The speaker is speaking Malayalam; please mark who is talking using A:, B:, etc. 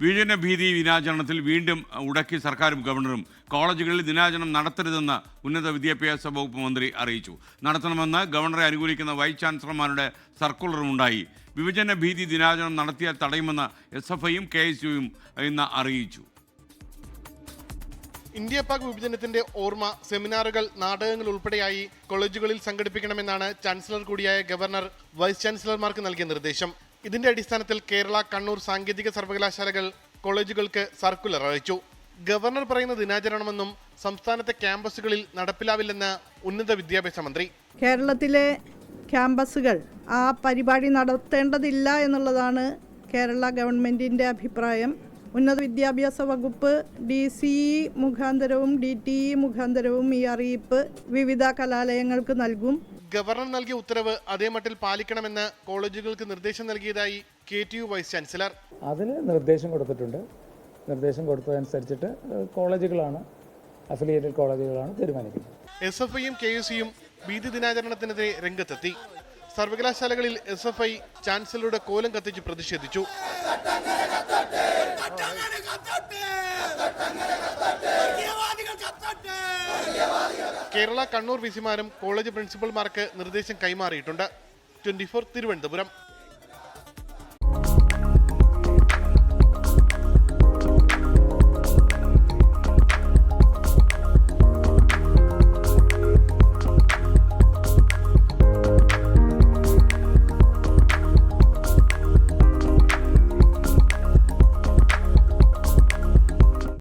A: വിഭജന ഭീതി ദിനാചരണത്തിൽ വീണ്ടും ഉടക്കി സർക്കാരും ഗവർണറും. കോളേജുകളിൽ ദിനാചരണം നടത്തരുതെന്ന് ഉന്നത വിദ്യാഭ്യാസ വകുപ്പ് മന്ത്രി അറിയിച്ചു. നടത്തണമെന്ന് ഗവർണറെ അനുകൂലിക്കുന്ന വൈസ് ചാൻസലർമാരുടെ സർക്കുലറും ഉണ്ടായി. വിഭജന ഭീതി ദിനാചരണം നടത്തിയാൽ തടയുമെന്ന് SFIയും KSUവും ഇന്ന് അറിയിച്ചു.
B: ഇന്ത്യ പാക് വിഭജനത്തിന്റെ ഓർമ്മ സെമിനാറുകൾ, നാടകങ്ങൾ ഉൾപ്പെടെയായി കോളേജുകളിൽ സംഘടിപ്പിക്കണമെന്നാണ് ചാൻസലർ കൂടിയായ ഗവർണർ വൈസ് ചാൻസലർമാർക്ക് നൽകിയ നിർദ്ദേശം. ഇതിന്റെ അടിസ്ഥാനത്തിൽ കേരള, കണ്ണൂർ സാങ്കേതിക സർവകലാശാലകൾ കോളേജുകൾക്ക് സർക്കുലർ അയച്ചു. ഗവർണർ പറയുന്ന ദിനാചരണമെന്നും സംസ്ഥാനത്തെ ക്യാമ്പസുകളിൽ നടപ്പിലാവില്ലെന്ന് ഉന്നത വിദ്യാഭ്യാസ മന്ത്രി.
C: കേരളത്തിലെ ക്യാമ്പസുകൾ ആ പരിപാടി നടത്തേണ്ടതില്ല എന്നുള്ളതാണ് കേരള ഗവൺമെന്റിന്റെ അഭിപ്രായം. ഉന്നത വിദ്യാഭ്യാസ വകുപ്പ് DCE മുഖാന്തരവും DTE മുഖാന്തരവും ഈ അറിയിപ്പ് വിവിധ കലാലയങ്ങൾക്ക് നൽകും.
B: ഗവർണർ നൽകിയ ഉത്തരവ് അതേ മട്ടിൽ പാലിക്കണമെന്ന് കോളേജുകൾക്ക് നിർദ്ദേശം നൽകിയതായി KTU വൈസ് ചാൻസലർ.
D: അതിന് നിർദ്ദേശം കൊടുത്തിട്ടുണ്ട്. നിർദ്ദേശം കൊടുത്തതനുസരിച്ചിട്ട് കോളേജുകളാണ്, അഫിലിയേറ്റഡ് കോളേജുകളാണ് തീരുമാനിക്കുന്നത്.
B: SFIയും KSUയും ഭീതി ദിനാചരണത്തിനെതിരെ രംഗത്തെത്തി. സർവകലാശാലകളിൽ SFI ചാൻസലറുടെ കോലം കത്തിച്ച് പ്രതിഷേധിച്ചു. കേരള, കണ്ണൂർ VC മാരും കോളേജ് പ്രിൻസിപ്പൽമാർക്ക് നിർദ്ദേശം കൈമാറിയിട്ടുണ്ട്. 24 തിരുവനന്തപുരം.